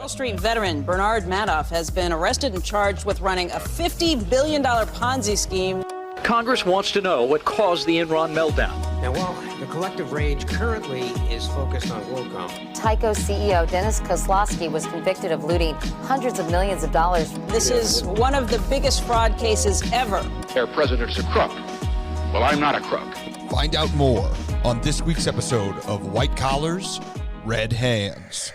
Wall Street veteran Bernard Madoff has been arrested and charged with running a $50 billion Ponzi scheme. Congress wants to know what caused the Enron meltdown. Now, while the collective rage currently is focused on WorldCom, Tyco CEO Dennis Kozlowski was convicted of looting hundreds of millions of dollars. This is one of the biggest fraud cases ever. Their president's a crook. Well, I'm not a crook. Find out more on this week's episode of White Collars, Red Hands.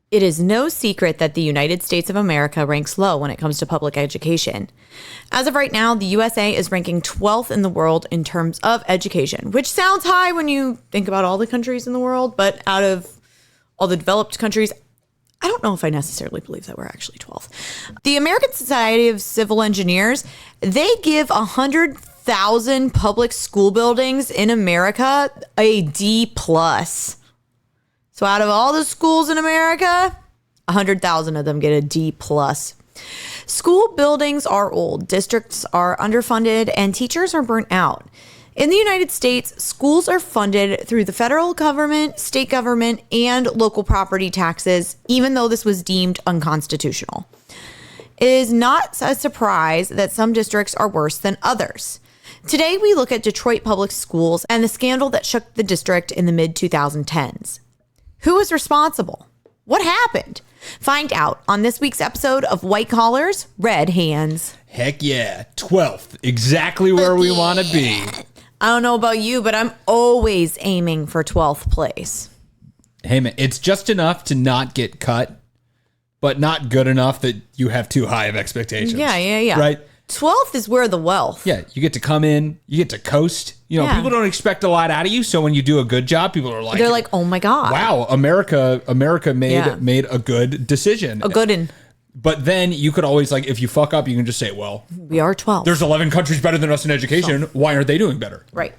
It is no secret that the United States of America ranks low when it comes to public education. As of right now, the USA is ranking 12th in the world in terms of education, which sounds high when you think about all the countries in the world, but out of all the developed countries, I don't know if I necessarily believe that we're actually 12th. The American Society of Civil Engineers, they give 100,000 public school buildings in America a D+. So out of all the schools in America, 100,000 of them get a D+. School buildings are old, districts are underfunded, and teachers are burnt out. In the United States, schools are funded through the federal government, state government, and local property taxes, even though this was deemed unconstitutional. It is not a surprise that some districts are worse than others. Today, we look at Detroit Public Schools and the scandal that shook the district in the mid-2010s. Who was responsible? What happened? Find out on this week's episode of White Collars, Red Hands. Heck yeah, 12th, exactly where we want to be. I don't know about you, but I'm always aiming for 12th place. Hey man, it's just enough to not get cut, but not good enough that you have too high of expectations. Yeah. Right? 12th is where the wealth. Yeah, you get to come in, you get to coast. You know, Yeah. people don't expect a lot out of you, so when you do a good job, people are like, They're like, oh my God. wow, America made a good decision. A good one. But then you could always, like, if you fuck up, you can just say, well, We are 12. there's 11 countries better than us in education. Why aren't they doing better? Right.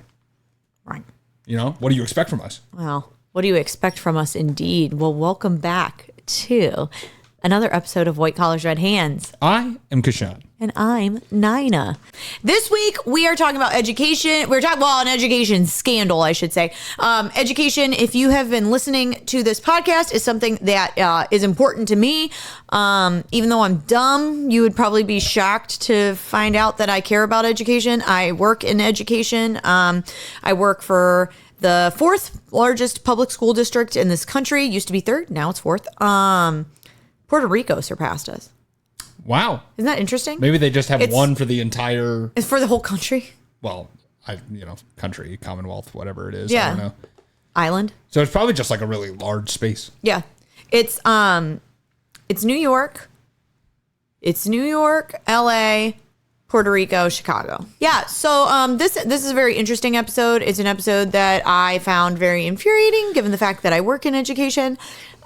You know, what do you expect from us? Well, what do you expect from us indeed? Well, welcome back to another episode of White Collars, Red Hands. I am Kashan. And I'm Nina. This week, we are talking about education. We're talking about an education scandal, I should say. Education, if you have been listening to this podcast, is something that is important to me. Even though I'm dumb, you would probably be shocked to find out that I care about education. I work in education. I work for the fourth largest public school district in this country. Used to be third, now it's fourth. Puerto Rico surpassed us. Wow. Isn't that interesting? Maybe they just have one for the entire... It's for the whole country. Well, country, Commonwealth, whatever it is. Yeah. I don't know. Island. So it's probably just like a really large space. Yeah. It's New York. It's New York, LA, Puerto Rico, Chicago. Yeah. So this is a very interesting episode. It's an episode that I found very infuriating given the fact that I work in education.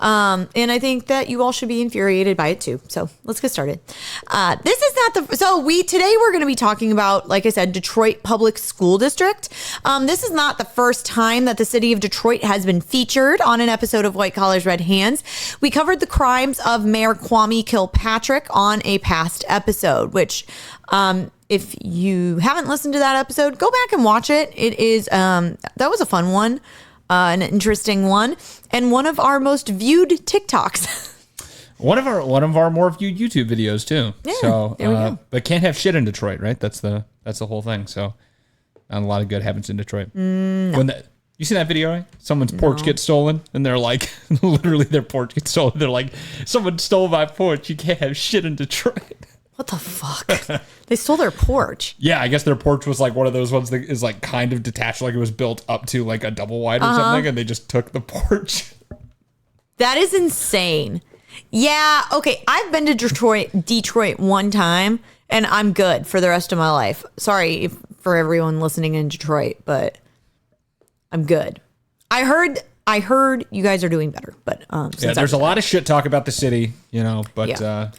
And I think that you all should be infuriated by it too. So let's get started. Today we're going to be talking about, like I said, Detroit Public School District. This is not the first time that the city of Detroit has been featured on an episode of White Collars, Red Hands. We covered the crimes of Mayor Kwame Kilpatrick on a past episode, which, if you haven't listened to that episode, go back and watch it. It is, that was a fun one. An interesting one, and one of our most viewed TikToks. one of our more viewed YouTube videos too. Yeah, so, there we go. But can't have shit in Detroit, right? That's the whole thing. So, not a lot of good happens in Detroit. No. You see that video, right? Someone's porch gets stolen, and they're like, literally their porch gets stolen. They're like, someone stole my porch. You can't have shit in Detroit. What the fuck? They stole their porch. Yeah, I guess their porch was like one of those ones that is like kind of detached, like it was built up to like a double wide or something, and they just took the porch. That is insane. Yeah, okay. I've been to Detroit one time, and I'm good for the rest of my life. Sorry for everyone listening in Detroit, but I'm good. I heard you guys are doing better, but there's a lot of shit talk about the city, but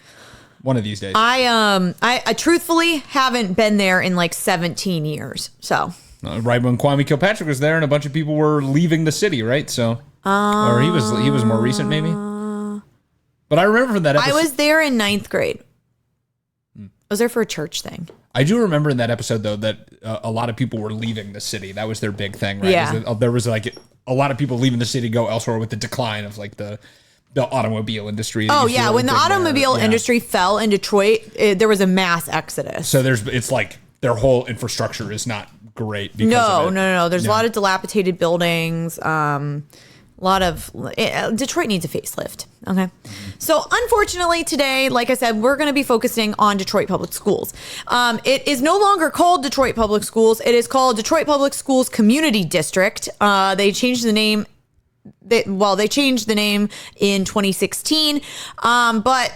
one of these days. I truthfully haven't been there in like 17 years. So right when Kwame Kilpatrick was there, and a bunch of people were leaving the city, right? So or he was more recent, maybe. But I remember from that episode. I was there in 9th grade. I was there for a church thing. I do remember in that episode though that a lot of people were leaving the city. That was their big thing, right? Yeah. There was like a lot of people leaving the city to go elsewhere with the decline of like the the automobile industry. Oh yeah, when the automobile industry fell in Detroit, there was a mass exodus. So it's like their whole infrastructure is not great. Because No. There's a lot of dilapidated buildings. Detroit needs a facelift. Okay. So unfortunately today, like I said, we're going to be focusing on Detroit Public Schools. It is no longer called Detroit Public Schools. It is called Detroit Public Schools Community District. They changed the name. They changed the name in 2016. But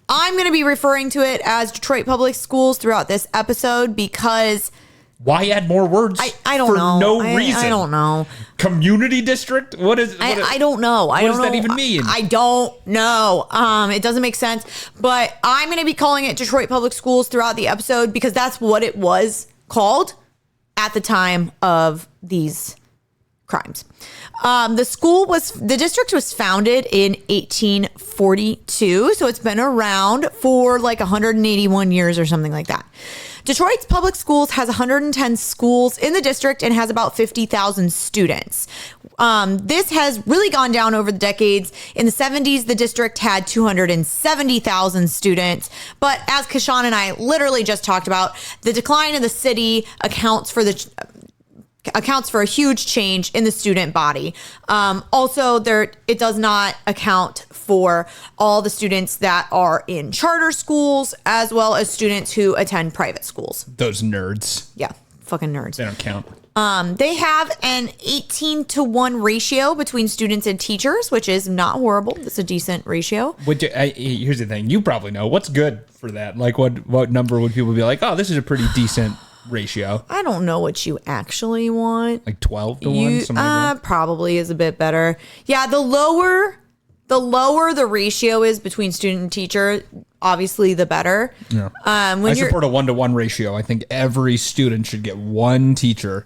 I'm going to be referring to it as Detroit Public Schools throughout this episode because... Why add more words? I don't know. For no reason. I don't know. Community district? What is? I don't know. What does that even mean? I don't know. It doesn't make sense. But I'm going to be calling it Detroit Public Schools throughout the episode because that's what it was called at the time of these crimes. The district was founded in 1842, so it's been around for like 181 years or something like that. Detroit's public schools has 110 schools in the district and has about 50,000 students. This has really gone down over the decades. In the 70s, the district had 270,000 students. But as Kashawn and I literally just talked about, the decline of the city accounts for a huge change in the student body. Also, it does not account for all the students that are in charter schools as well as students who attend private schools. Those nerds. Yeah, fucking nerds. They don't count. They have an 18-to-1 ratio between students and teachers, which is not horrible. It's a decent ratio. Here's the thing. You probably know. What's good for that? Like what number would people be like, oh, this is a pretty decent ratio? I don't know what you actually want. Like 12 to 1? Something like that? Probably is a bit better. Yeah, the lower the ratio is between student and teacher, obviously the better. Yeah. I support a 1-to-1 ratio. I think every student should get one teacher.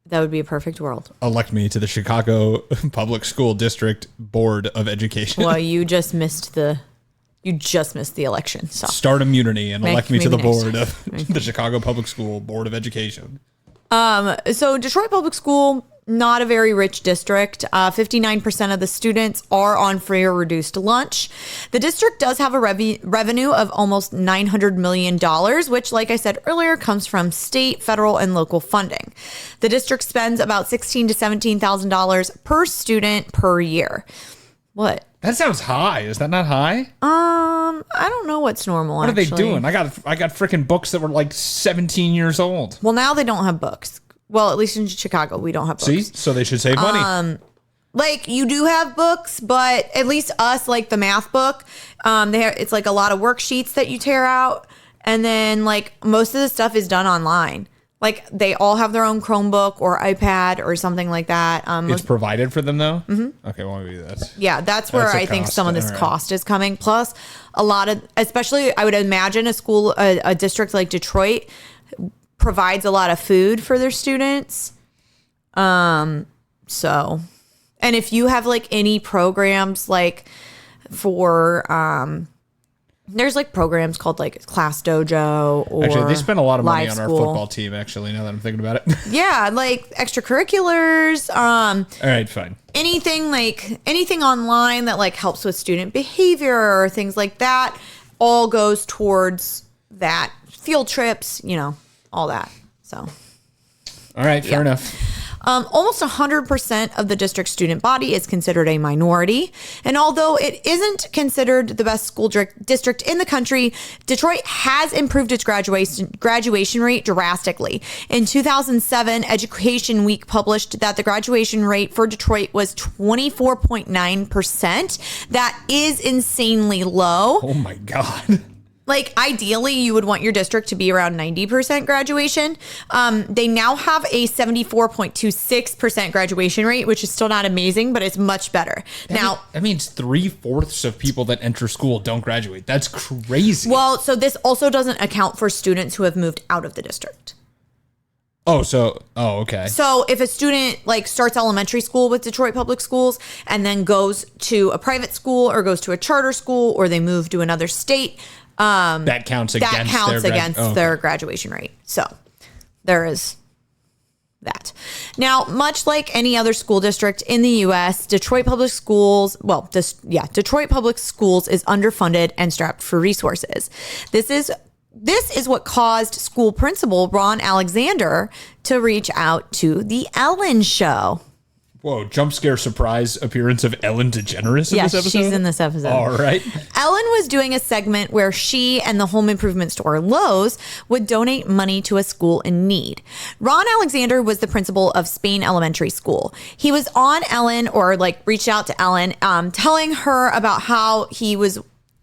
That would be a perfect world. Elect me to the Chicago Public School District Board of Education. Well, you just missed the election. So start immunity and elect me to the board of the Chicago Public School Board of Education. So Detroit Public School, not a very rich district. 59% of the students are on free or reduced lunch. The district does have a revenue of almost $900 million, which, like I said earlier, comes from state, federal, and local funding. The district spends about $16,000 to $17,000 per student per year. What? That sounds high. Is that not high? I don't know what's normal. What are they doing? I got freaking books that were like 17 years old. Well, now they don't have books. Well, at least in Chicago, we don't have books. See? So they should save money. Like, you do have books, but at least us, like the math book, it's like a lot of worksheets that you tear out. And then, like, most of the stuff is done online. Like, they all have their own Chromebook or iPad or something like that. It's provided for them, though? Mm-hmm. Okay, well, maybe that's... Yeah, that's where I think some of this cost is coming. Plus, a lot of... Especially, I would imagine a district like Detroit provides a lot of food for their students. So... And if you have, like, any programs, like, for... There's like programs called like Class Dojo or actually they spend a lot of money on School. Our football team actually now that I'm thinking about it. Yeah, like extracurriculars. All right, fine. Anything online that like helps with student behavior or things like that all goes towards that. Field trips, all that. So. All right, fair enough. Almost 100% of the district student body is considered a minority. And although it isn't considered the best school district in the country, Detroit has improved its graduation rate drastically. In 2007, Education Week published that the graduation rate for Detroit was 24.9%. That is insanely low. Oh my God. Like, ideally, you would want your district to be around 90% graduation. They now have a 74.26% graduation rate, which is still not amazing, but it's much better. That means 3/4 of people that enter school don't graduate. That's crazy. Well, so this also doesn't account for students who have moved out of the district. Okay. So if a student like starts elementary school with Detroit Public Schools and then goes to a private school or goes to a charter school or they move to another state, that counts against their graduation rate. So there is that. Now, much like any other school district in the U.S., Detroit Public Schools is underfunded and strapped for resources. This is what caused school principal Ron Alexander to reach out to the Ellen Show. Whoa, jump scare surprise appearance of Ellen DeGeneres in this episode? She's in this episode. All right. Ellen was doing a segment where she and the home improvement store Lowe's would donate money to a school in need. Ron Alexander was the principal of Spain Elementary School. He was on Ellen, or reached out to Ellen, telling her about how he was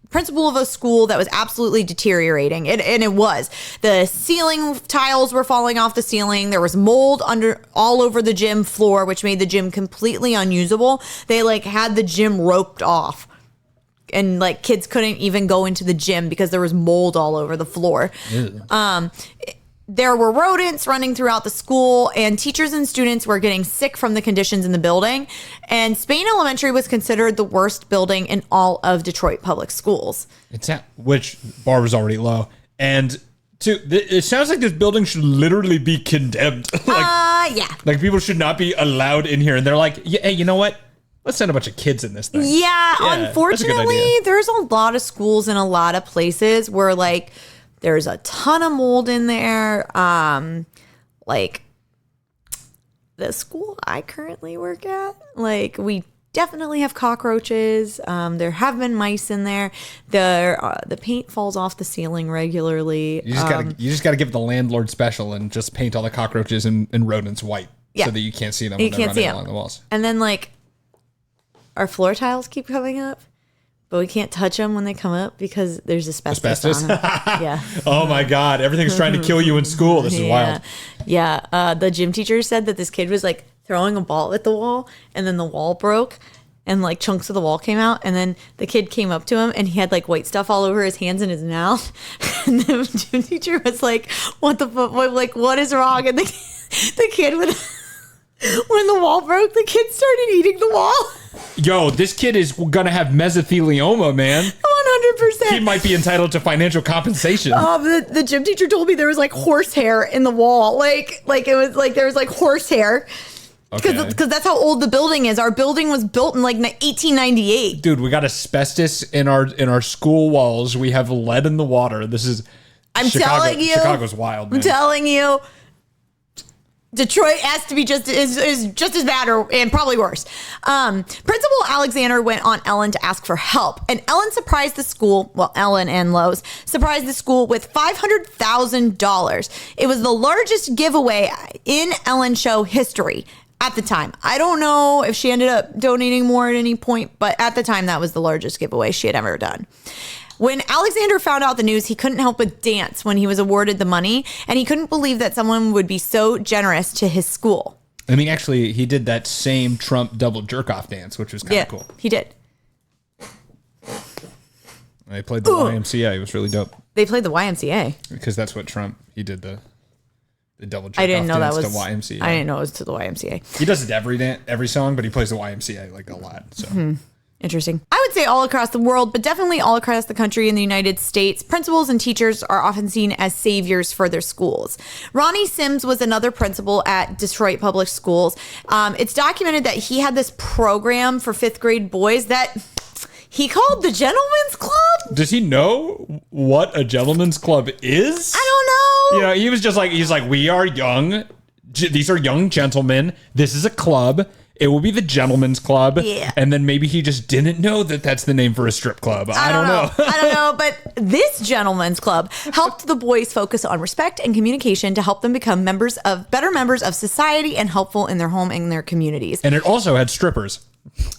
principal of a school that was absolutely deteriorating. And it was. The ceiling tiles were falling off the ceiling. There was mold all over the gym floor, which made the gym completely unusable. They had the gym roped off. And kids couldn't even go into the gym because there was mold all over the floor. There were rodents running throughout the school, and teachers and students were getting sick from the conditions in the building. And Spain Elementary was considered the worst building in all of Detroit public schools. Which bar was already low. And it sounds like this building should literally be condemned. Yeah. People should not be allowed in here. And they're like, hey, you know what? Let's send a bunch of kids in this thing. Yeah, unfortunately, there's a lot of schools in a lot of places where there's a ton of mold in there. The school I currently work at, we definitely have cockroaches. There have been mice in there. The paint falls off the ceiling regularly. You just gotta give the landlord special and just paint all the cockroaches and rodents white, so that you can't see them when they're running along the walls. And then our floor tiles keep coming up. But we can't touch them when they come up because there's asbestos on them. Yeah. Oh my God. Everything's trying to kill you in school. This is wild. Yeah. The gym teacher said that this kid was throwing a ball at the wall, and then the wall broke and chunks of the wall came out. And then the kid came up to him and he had white stuff all over his hands and his mouth. And the gym teacher was like, what the fuck? What is wrong? And the kid when the wall broke, the kid started eating the wall. Yo, this kid is gonna have mesothelioma, man. 100%. He might be entitled to financial compensation. The gym teacher told me there was horsehair in the wall. It was there was horsehair. Because that's how old the building is. Our building was built in 1898. Dude, we got asbestos in our school walls. We have lead in the water. This is telling you, Chicago's wild, man. I'm telling you. Detroit has to be just as bad and probably worse. Principal Alexander went on Ellen to ask for help, and Ellen surprised the school. Well, Ellen and Lowe's surprised the school with $500,000. It was the largest giveaway in Ellen Show history at the time. I don't know if she ended up donating more at any point, but at the time that was the largest giveaway she had ever done. When Alexander found out the news, he couldn't help but dance when he was awarded the money, and he couldn't believe that someone would be so generous to his school. I mean, actually, he did that same Trump double jerk-off dance, which was kind of cool. He did. They played the YMCA. It was really dope. They played the YMCA? Because that's what he did the double jerk-off I didn't know dance that was to YMCA. I didn't know it was to the YMCA. He does it to every song, but he plays the YMCA a lot. So. Interesting. I would say all across the world, but definitely all across the country in the United States, principals and teachers are often seen as saviors for their schools. Ronnie Sims was another principal at Detroit Public Schools. It's documented that he had this program for 5th grade boys that he called the Gentlemen's Club. Does he know what a Gentlemen's Club is? I don't know. He was just he's like, we are young. These are young gentlemen. This is a club. It will be the Gentlemen's Club. Yeah. And then maybe he just didn't know that that's the name for a strip club. I don't know. I don't know. But this Gentlemen's Club helped the boys focus on respect and communication to help them become better members of society and helpful in their home and their communities. And it also had strippers.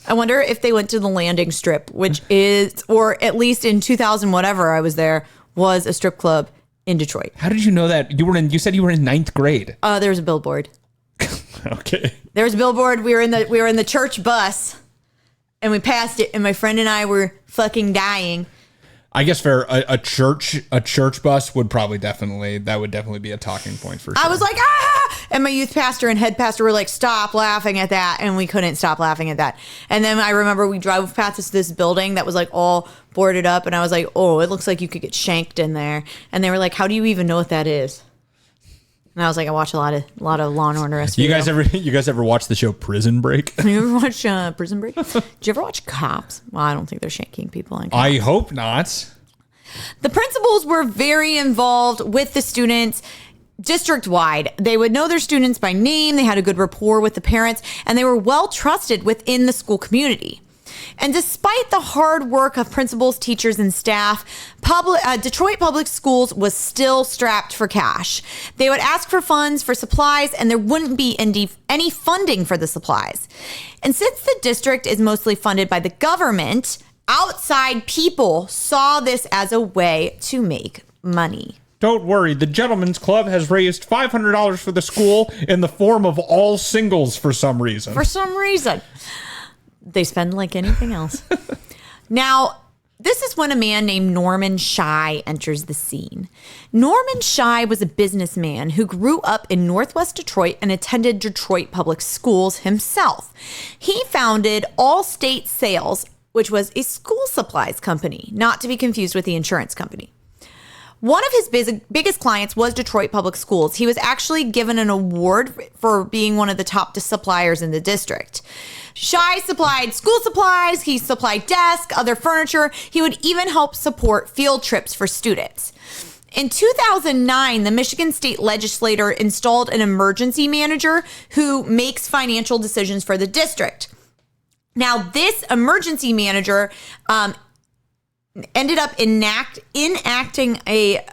I wonder if they went to the Landing Strip, which is, or at least in 2000, whatever I was there, was a strip club in Detroit. How did you know that? You said you were in 9th grade. There was a billboard. Okay. There was a billboard. We were in the church bus, and we passed it, and my friend and I were fucking dying. I guess for a church bus would definitely be a talking point for sure. I was like, ah! And my youth pastor and head pastor were like, stop laughing at that, and we couldn't stop laughing at that. And then I remember we drove past this building that was all boarded up, and I was like, oh, it looks like you could get shanked in there. And they were like, how do you even know what that is? And I was like, I watch a lot of Law and Order SVU. You guys ever watch the show Prison Break? You ever watch Prison Break? Did you ever watch Cops? Well, I don't think they're shanking people on Cops. I hope not. The principals were very involved with the students district-wide. They would know their students by name, they had a good rapport with the parents, and they were well trusted within the school community. And despite the hard work of principals, teachers, and staff, Detroit Public Schools was still strapped for cash. They would ask for funds for supplies, and there wouldn't be any funding for the supplies. And since the district is mostly funded by the government, outside people saw this as a way to make money. Don't worry, the Gentlemen's Club has raised $500 for the school in the form of all singles for some reason. For some reason. They spend like anything else. Now, this is when a man named Norman Shy enters the scene. Norman Shy was a businessman who grew up in Northwest Detroit and attended Detroit Public Schools himself. He founded Allstate Sales, which was a school supplies company, not to be confused with the insurance company. One of his biggest clients was Detroit Public Schools. He was actually given an award for being one of the top suppliers in the district. Shy supplied school supplies, he supplied desks, other furniture. He would even help support field trips for students. In 2009, the Michigan State Legislature installed an emergency manager who makes financial decisions for the district. Now, this emergency manager ended up enacting a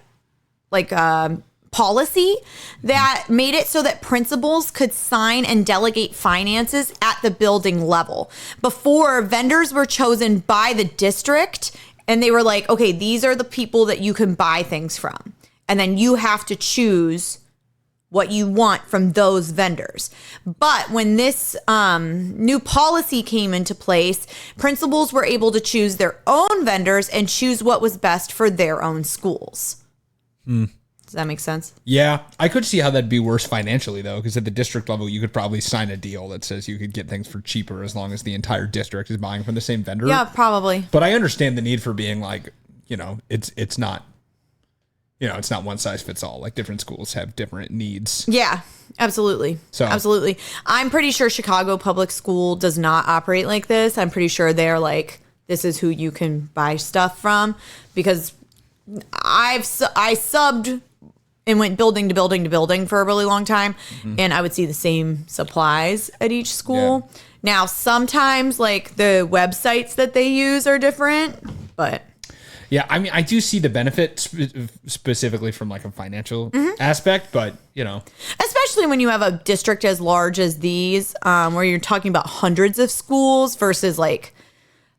policy that made it so that principals could sign and delegate finances at the building level. Before, vendors were chosen by the district, and they were like, okay, these are the people that you can buy things from. And then you have to choose what you want from those vendors. But when this new policy came into place, principals were able to choose their own vendors and choose what was best for their own schools. Does that make sense? Yeah, I could see how that'd be worse financially, though, because at the district level, you could probably sign a deal that says you could get things for cheaper as long as the entire district is buying from the same vendor. Yeah, probably. But I understand the need for being like, it's not one size fits all. Like, different schools have different needs. Yeah, absolutely. Absolutely. I'm pretty sure Chicago Public School does not operate like this. I'm pretty sure they're like, this is who you can buy stuff from, because I subbed and went building to building to building for a really long time. And I would see the same supplies at each school. Yeah. Now, sometimes like the websites that they use are different, but... Yeah, I mean, I do see the benefit specifically from like a financial aspect, but especially when you have a district as large as these, where you're talking about hundreds of schools versus like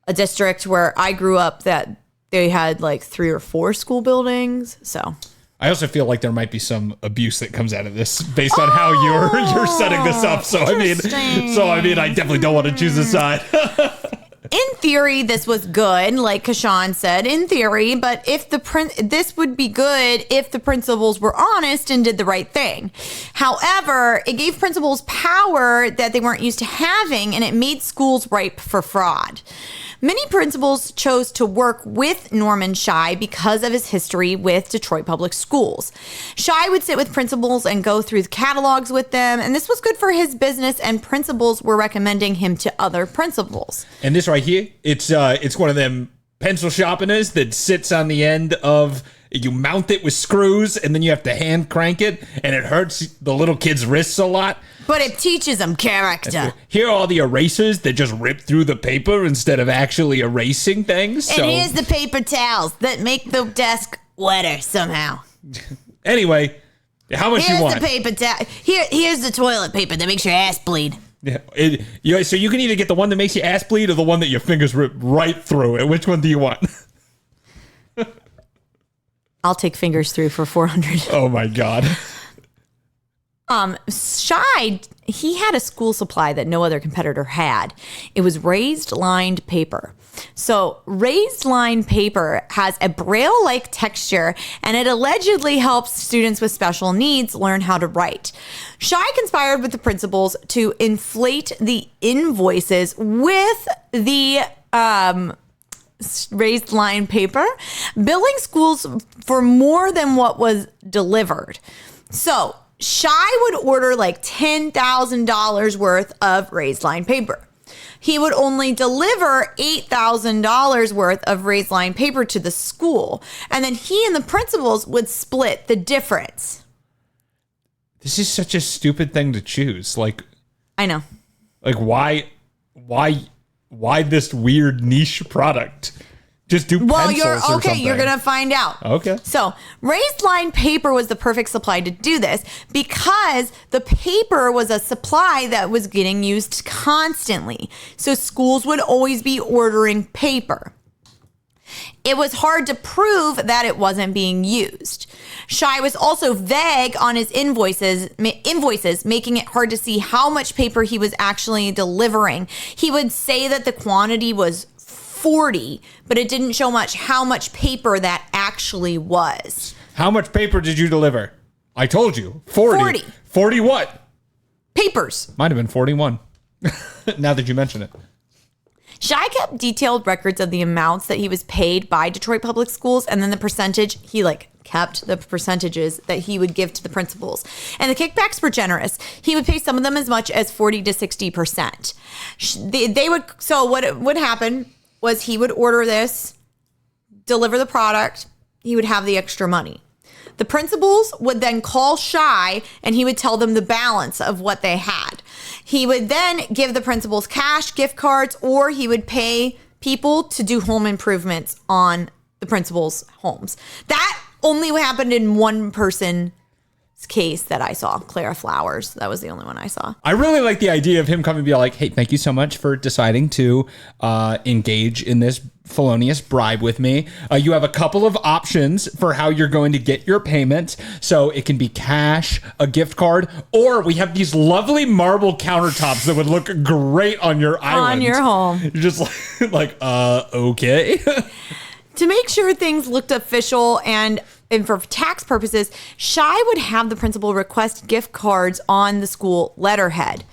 a district where I grew up that they had like 3 or 4 school buildings. So I also feel like there might be some abuse that comes out of this based on how you're setting this up. So I mean, I definitely don't want to choose a side. In theory, this was good, like Kashawn said, in theory, but if this would be good if the principals were honest and did the right thing. However, it gave principals power that they weren't used to having, and it made schools ripe for fraud. Many principals chose to work with Norman Shy because of his history with Detroit Public Schools. Shy would sit with principals and go through the catalogs with them, and this was good for his business, and principals were recommending him to other principals. And this right here, it's one of them pencil sharpeners that sits on the end of, you mount it with screws, and then you have to hand crank it, and it hurts the little kids' wrists a lot. But it teaches them character. Here are all the erasers that just rip through the paper instead of actually erasing things. And here's the paper towels that make the desk wetter somehow. Anyway, how much you want? Here's the paper towel. Here's the toilet paper that makes your ass bleed. Yeah, so you can either get the one that makes your ass bleed or the one that your fingers rip right through it. Which one do you want? I'll take fingers through for $400. Oh my God. Shy, he had a school supply that no other competitor had. It was raised lined paper. So raised line paper has a braille-like texture, and it allegedly helps students with special needs learn how to write. Shy conspired with the principals to inflate the invoices with the raised line paper, billing schools for more than what was delivered. So Shy would order like $10,000 worth of raised line paper. He would only deliver $8,000 worth of raised line paper to the school. And then he and the principals would split the difference. This is such a stupid thing to choose. Like, I know. Like, why this weird niche product? Just do pencils or something. You're going to find out. Okay. So raised line paper was the perfect supply to do this because the paper was a supply that was getting used constantly. So schools would always be ordering paper. It was hard to prove that it wasn't being used. Shy was also vague on his invoices, making it hard to see how much paper he was actually delivering. He would say that the quantity was 40, but it didn't show how much paper that actually was. How much paper did you deliver? I told you. 40. 40 what? Papers. Might have been 41. Now that you mention it. Shy kept detailed records of the amounts that he was paid by Detroit Public Schools, and then the percentage, he kept the percentages that he would give to the principals. And the kickbacks were generous. He would pay some of them as much as 40 to 60%. So what would happen was he would order this, deliver the product, he would have the extra money. The principals would then call Shy and he would tell them the balance of what they had. He would then give the principals cash, gift cards, or he would pay people to do home improvements on the principals' homes. That only happened in one person's case that I saw, Clara Flowers. That was the only one I saw. I really like the idea of him coming and be like, hey, thank you so much for deciding to engage in this felonious bribe with me. You have a couple of options for how you're going to get your payment. So it can be cash, a gift card, or we have these lovely marble countertops that would look great on your island. On your home. You're just okay. To make sure things looked official and for tax purposes, Shy would have the principal request gift cards on the school letterhead.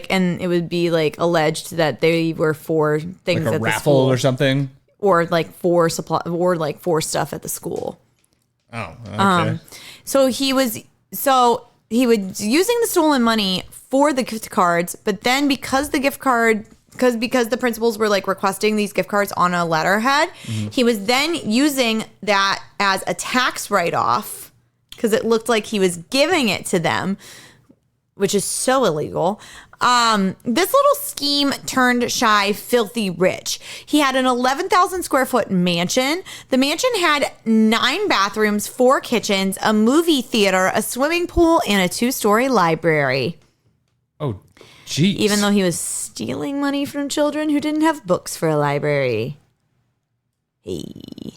And it would be alleged that they were for things like a at the raffle school. Or something. Or for supply, or for stuff at the school. Oh, okay. So he was using the stolen money for the gift cards, but then because the principals were requesting these gift cards on a letterhead, he was then using that as a tax write-off because it looked like he was giving it to them, which is so illegal. This little scheme turned Shy filthy rich. He had an 11,000 square foot mansion. The mansion had 9 bathrooms, 4 kitchens, a movie theater, a swimming pool, and a 2-story library. Oh, geez. Even though he was stealing money from children who didn't have books for a library. Hey.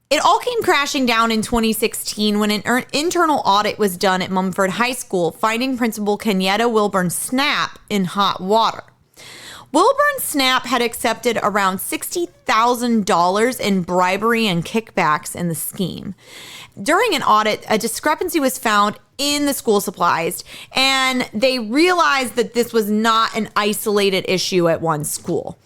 It all came crashing down in 2016 when an internal audit was done at Mumford High School, finding Principal Kenyatta Wilburn Snap in hot water. Wilburn Snap had accepted around $60,000 in bribery and kickbacks in the scheme. During an audit, a discrepancy was found in the school supplies, and they realized that this was not an isolated issue at one school.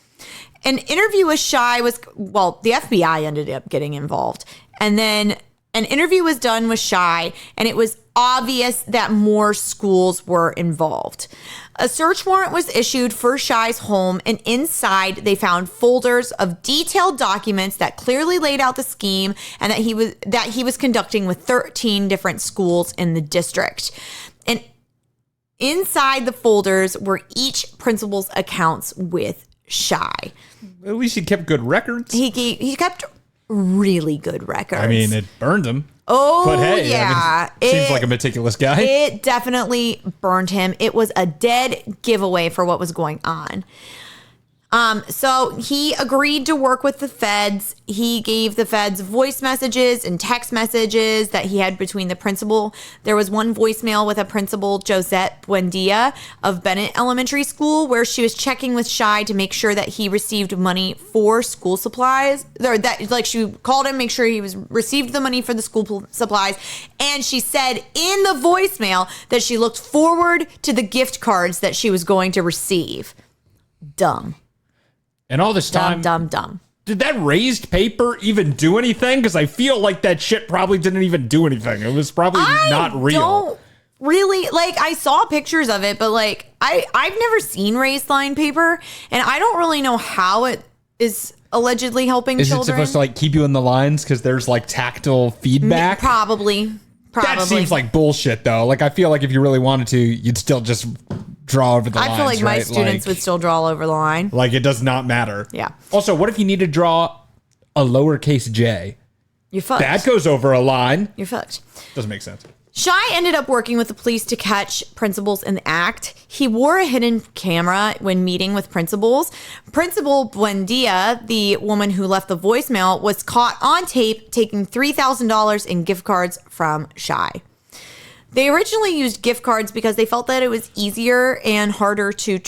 An interview with Shy the FBI ended up getting involved. And then an interview was done with Shy, and it was obvious that more schools were involved. A search warrant was issued for Shy's home, and inside they found folders of detailed documents that clearly laid out the scheme and that he was conducting with 13 different schools in the district. And inside the folders were each principal's accounts with Shy. At least he kept good records. He kept really good records. I mean, it burned him. Oh, but hey, yeah. Seems like a meticulous guy. It definitely burned him. It was a dead giveaway for what was going on. So he agreed to work with the feds. He gave the feds voice messages and text messages that he had between the principal. There was one voicemail with a principal, Josette Buendia of Bennett Elementary School, where she was checking with Shy to make sure that he received money for school supplies. Or that, she called him, make sure he received the money for the school supplies. And she said in the voicemail that she looked forward to the gift cards that she was going to receive. Dumb. And all this time, dumb. Did that raised paper even do anything? Because I feel like that shit probably didn't even do anything. It was probably not real. really, like, I saw pictures of it, but like I've never seen raised line paper, and I don't really know how it is allegedly helping children. Is it supposed to like keep you in the lines because there's like tactile feedback? Probably. That seems like bullshit, though. Like, I feel like if you really wanted to, you'd still just draw over the lines. I feel like my right? students would still draw over the line. Like, it does not matter. Yeah. Also, what if you need to draw a lowercase j? You're fucked. That goes over a line. You're fucked. Doesn't make sense. Shai ended up working with the police to catch principals in the act. He wore a hidden camera when meeting with principals. Principal Buendia, the woman who left the voicemail, was caught on tape taking $3,000 in gift cards from Shai. They originally used gift cards because they felt that it was easier and harder to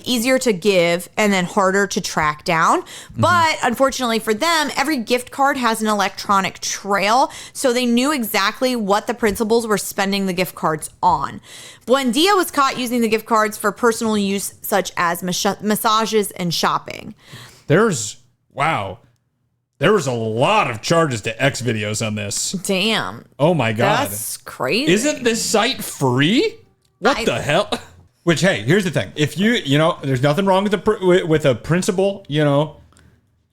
easier to give and then harder to track down. But unfortunately for them, every gift card has an electronic trail, so they knew exactly what the principals were spending the gift cards on. Buendia was caught using the gift cards for personal use, such as massages and shopping. There was a lot of charges to X videos on this. Damn. Oh my God. That's crazy. Isn't this site free? What the hell? Which, hey, here's the thing. If there's nothing wrong with a principal,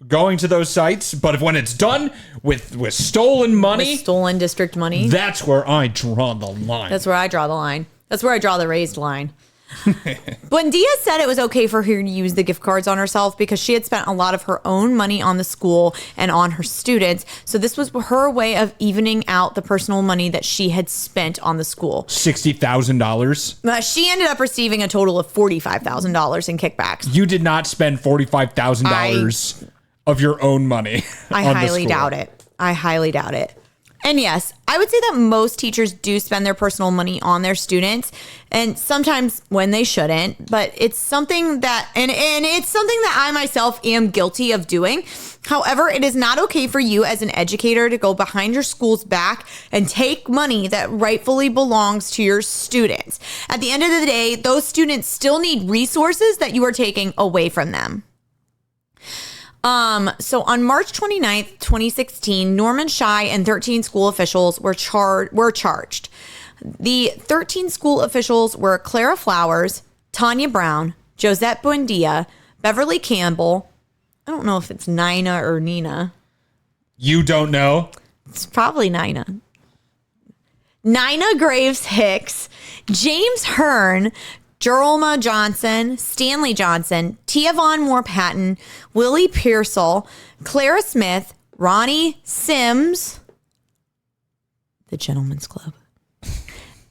going to those sites. But when it's done with stolen money, with stolen district money, that's where I draw the line. That's where I draw the line. That's where I draw the raised line. Buendia said it was okay for her to use the gift cards on herself because she had spent a lot of her own money on the school and on her students. So this was her way of evening out the personal money that she had spent on the school. $60,000. She ended up receiving a total of $45,000 in kickbacks. You did not spend $45,000 of your own money. I highly doubt it. I highly doubt it. And yes, I would say that most teachers do spend their personal money on their students, and sometimes when they shouldn't, but it's something that, and it's something that I myself am guilty of doing. However, it is not okay for you as an educator to go behind your school's back and take money that rightfully belongs to your students. At the end of the day, those students still need resources that you are taking away from them. So on March 29th, 2016, Norman Shai and 13 school officials were charged. The 13 school officials were Clara Flowers, Tanya Brown, Josette Buendia, Beverly Campbell. I don't know if it's Nina or Nina. You don't know? It's probably Nina. Nina Graves Hicks, James Hearn, Jerolma Johnson, Stanley Johnson, Tia Von Moore Patton, Willie Pearsall, Clara Smith, Ronnie Sims, the Gentleman's Club,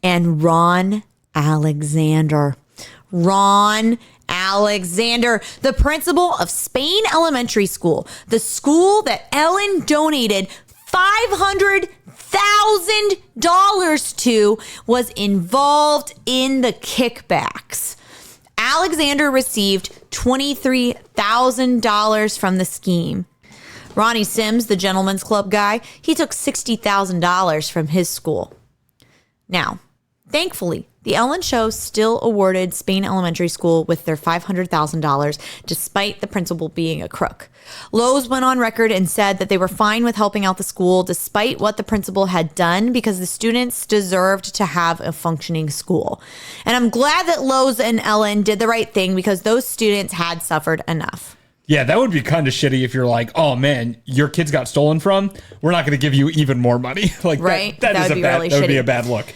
and Ron Alexander. Ron Alexander, the principal of Spain Elementary School, the school that Ellen donated $500,000 to, was involved in the kickbacks. Alexander received $23,000 from the scheme. Ronnie Sims, the Gentleman's Club guy, he took $60,000 from his school. Now, thankfully, the Ellen Show still awarded Spain Elementary School with their $500,000 despite the principal being a crook. Lowe's went on record and said that they were fine with helping out the school despite what the principal had done because the students deserved to have a functioning school. And I'm glad that Lowe's and Ellen did the right thing because those students had suffered enough. Yeah, that would be kind of shitty if you're like, oh man, your kids got stolen from. We're not going to give you even more money. Like right? That would be a bad look.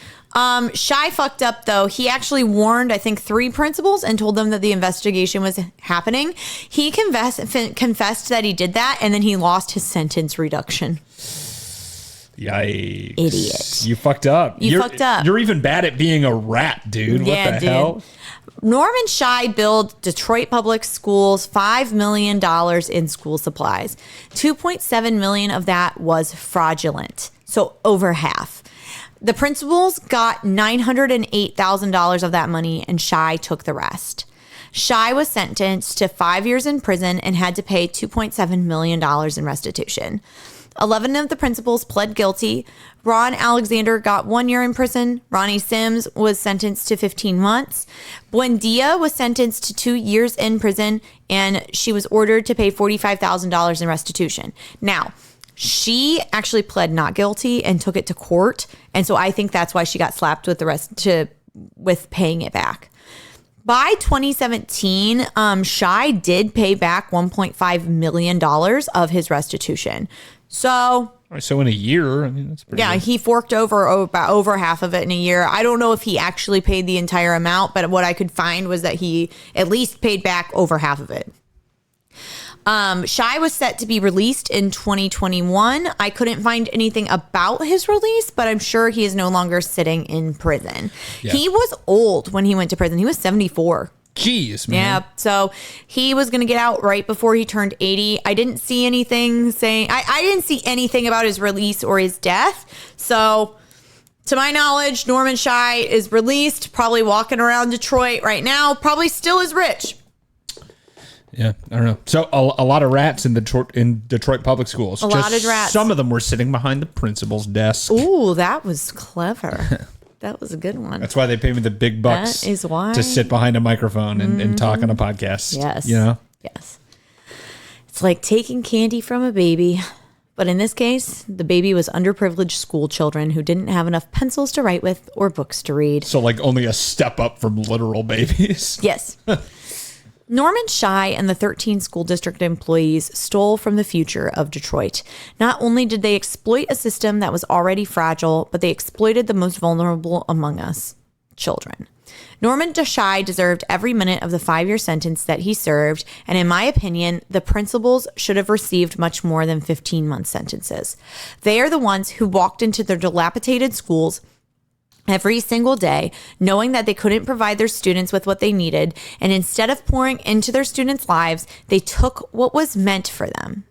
Shai fucked up, though. He actually warned, I think, 3 principals and told them that the investigation was happening. He confessed that he did that, and then he lost his sentence reduction. Yikes. Idiot. You fucked up. You fucked up. You're even bad at being a rat, dude. Yeah, what the hell? Norman Shai billed Detroit Public Schools $5 million in school supplies. $2.7 million of that was fraudulent, so over half. The principals got $908,000 of that money, and Shai took the rest. Shai was sentenced to 5 years in prison and had to pay $2.7 million in restitution. 11 of the principals pled guilty. Ron Alexander got 1 year in prison. Ronnie Sims was sentenced to 15 months. Buendia was sentenced to 2 years in prison, and she was ordered to pay $45,000 in restitution. Now, She actually pled not guilty and took it to court. And so I think that's why she got slapped with with paying it back. By 2017, Shai did pay back $1.5 million of his restitution. So in a year, I mean, that's pretty good. he forked over half of it in a year. I don't know if he actually paid the entire amount, but what I could find was that he at least paid back over half of it. Shai was set to be released in 2021. I couldn't find anything about his release, but I'm sure he is no longer sitting in prison. Yeah. He was old when he went to prison. He was 74. Jeez, man. Yeah, so he was going to get out right before he turned 80. I didn't see anything saying... I didn't see anything about his release or his death. So, to my knowledge, Norman Shai is released, probably walking around Detroit right now, probably still is rich. Yeah, I don't know. So a lot of rats in Detroit public schools. A lot of rats. Some of them were sitting behind the principal's desk. Ooh, that was clever. That was a good one. That's why they pay me the big bucks. That is why. To sit behind a microphone and talk on a podcast. Yes. You know? Yes. It's like taking candy from a baby. But in this case, the baby was underprivileged school children who didn't have enough pencils to write with or books to read. So like only a step up from literal babies. Yes. Norman Shai and the 13 school district employees stole from the future of Detroit. Not only did they exploit a system that was already fragile, but they exploited the most vulnerable among us, children. Norman Shai deserved every minute of the 5-year sentence that he served, and in my opinion, the principals should have received much more than 15-month sentences. They are the ones who walked into their dilapidated schools every single day, knowing that they couldn't provide their students with what they needed, and instead of pouring into their students' lives, they took what was meant for them.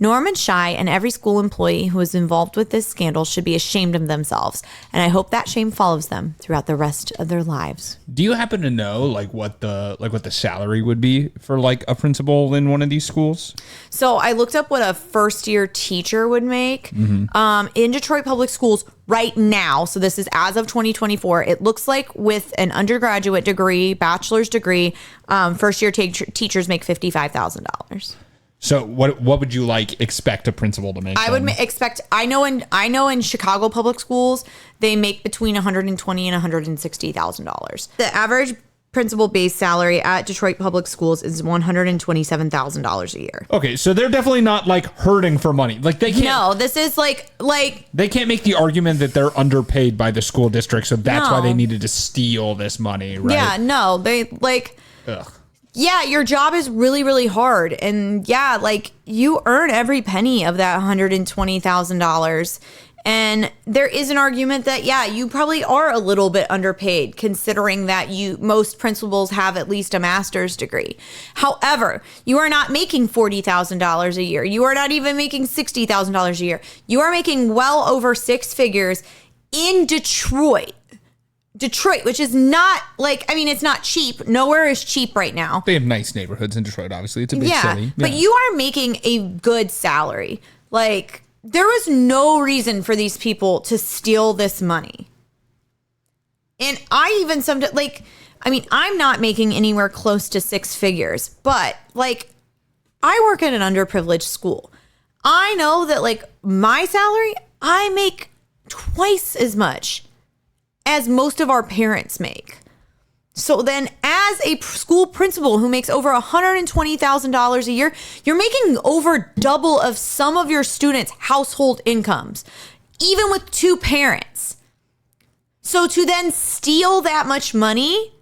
Norman Shai and every school employee who was involved with this scandal should be ashamed of themselves, and I hope that shame follows them throughout the rest of their lives. Do you happen to know what the salary would be for like a principal in one of these schools? So I looked up what a first-year teacher would make in Detroit Public Schools right now. So this is as of 2024. It looks like with an undergraduate degree, bachelor's degree, first-year teachers make $55,000. So what would you expect a principal to make? I would expect. I know in Chicago public schools they make between $120,000 and $160,000. The average principal base salary at Detroit public schools is $127,000 a year. Okay, so they're definitely not hurting for money. They can't. No, this is like they can't make the argument that they're underpaid by the school district, so that's why they needed to steal this money, right? Yeah, no, they Ugh. Yeah, your job is really, really hard. And yeah, you earn every penny of that $120,000. And there is an argument that, yeah, you probably are a little bit underpaid considering that most principals have at least a master's degree. However, you are not making $40,000 a year. You are not even making $60,000 a year. You are making well over 6 figures in Detroit, which is not it's not cheap. Nowhere is cheap right now. They have nice neighborhoods in Detroit, obviously. It's a big city. Yeah. But you are making a good salary. There was no reason for these people to steal this money. And I even sometimes, I'm not making anywhere close to 6 figures, but I work at an underprivileged school. I know that my salary, I make twice as much as most of our parents make. So then as a school principal who makes over $120,000 a year, you're making over double of some of your students' household incomes, even with 2 parents. So to then steal that much money,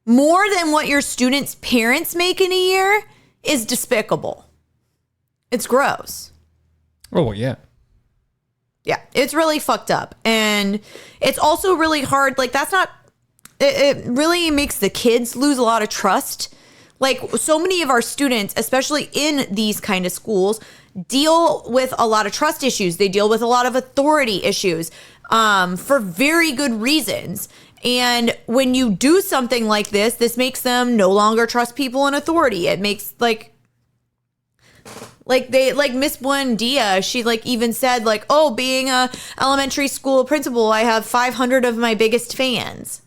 more than what your students' parents make in a year, is despicable. It's gross. Oh, well, yeah. Yeah, it's really fucked up. And it's also really hard. It really makes the kids lose a lot of trust. So many of our students, especially in these kind of schools, deal with a lot of trust issues. They deal with a lot of authority issues for very good reasons. And when you do something like this makes them no longer trust people in authority. It makes Miss Buendia, she even said being a elementary school principal, I have 500 of my biggest fans.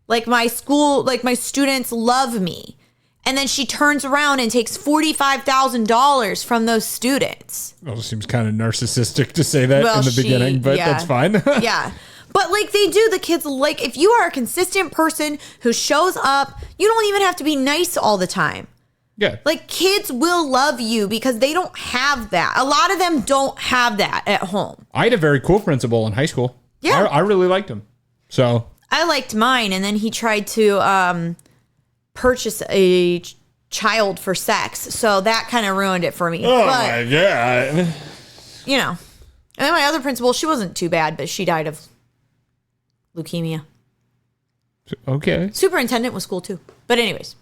My school, my students love me. And then she turns around and takes $45,000 from those students. Well, it seems kind of narcissistic to say that Well, in the beginning, but yeah. that's fine. Yeah. But like they do, the kids, like if you are a consistent person who shows up, you don't even have to be nice all the time. Yeah. Like kids will love you because they don't have that. A lot of them don't have that at home. I had a very cool principal in high school. Yeah. I really liked him. So I liked mine, and then he tried to purchase a child for sex, so that kind of ruined it for me. oh But my God. you know, and then my other principal, she wasn't too bad, but she died of leukemia. Okay. Superintendent was cool too. But anyways,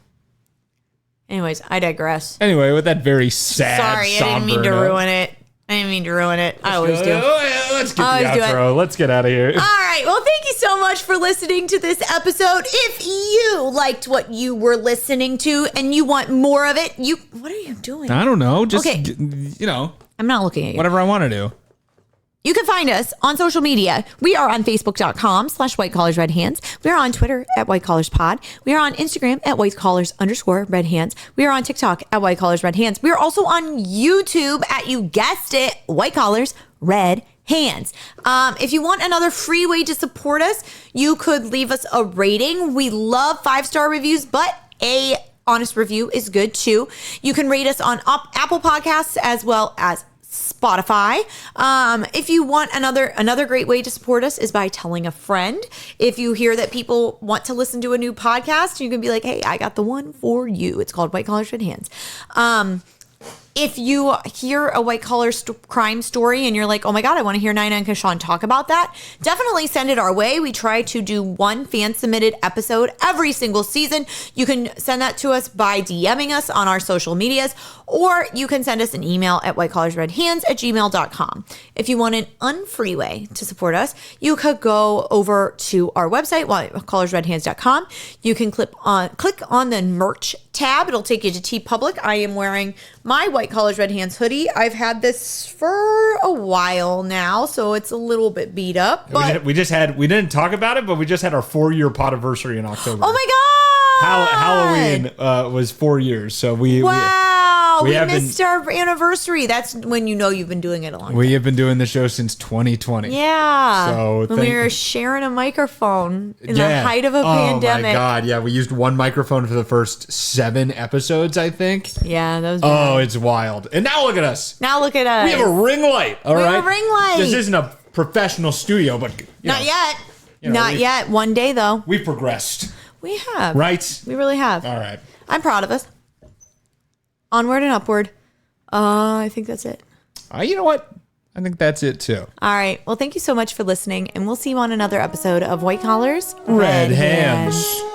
I digress. Anyway, with that very sad, Sorry, I didn't mean to ruin it. I always do. Let's get Always the do it. outro. Let's get out of here. All right. Well, thank you so much for listening to this episode. If you liked what you were listening to and you want more of it, what are you doing? I don't know. Just, Okay. I'm not looking at you. whatever I want to do. You can find us on social media. We are on Facebook.com/WhiteCollarsRedHands. We are on Twitter at WhiteCollarsPod. We are on Instagram at WhiteCollars_RedHands. We are on TikTok at WhiteCollarsRedHands. We are also on YouTube at, you guessed it, White Collars Red Hands. If you want another free way to support us, you could leave us a rating. We love 5-star reviews, but a honest review is good too. You can rate us on Apple Podcasts as well as Spotify. If you want another great way to support us is by telling a friend. If you hear that people want to listen to a new podcast, you can be like, hey, I got the one for you. It's called White Collars Red Hands. If you hear a white collar crime story and you're like, oh my God, I want to hear Nina and Kashawn talk about that, definitely send it our way. We try to do one fan submitted episode every single season. You can send that to us by DMing us on our social medias, or you can send us an email at whitecollarsredhands@gmail.com. If you want an unfree way to support us, you could go over to our website, whitecollarsredhands.com. You can click on the merch tab. It'll take you to TeePublic. I am wearing my White Collars Red Hands hoodie. I've had this for a while now, so it's a little bit beat up. But we didn't talk about it, but we just had our 4-year podiversary in October. oh my God! Halloween was 4 years, so we missed our anniversary. That's when you know you've been doing it a long time. We have been doing the show since 2020. Yeah. So when we were sharing a microphone in the height of a pandemic. Oh my God, yeah. We used one microphone for the first 7 episodes, I think. Yeah, that was bad. bad. It's wild. And now look at us. Now look at us. We have a ring light. All right. We have a ring light. This isn't a professional studio, but Not yet. Not yet. One day though. We've progressed. We have. Right? We really have. All right. I'm proud of us. Onward and upward. I think that's it. You know what? I think that's it too. All right. Well, thank you so much for listening, and we'll see you on another episode of White Collars Red Hands.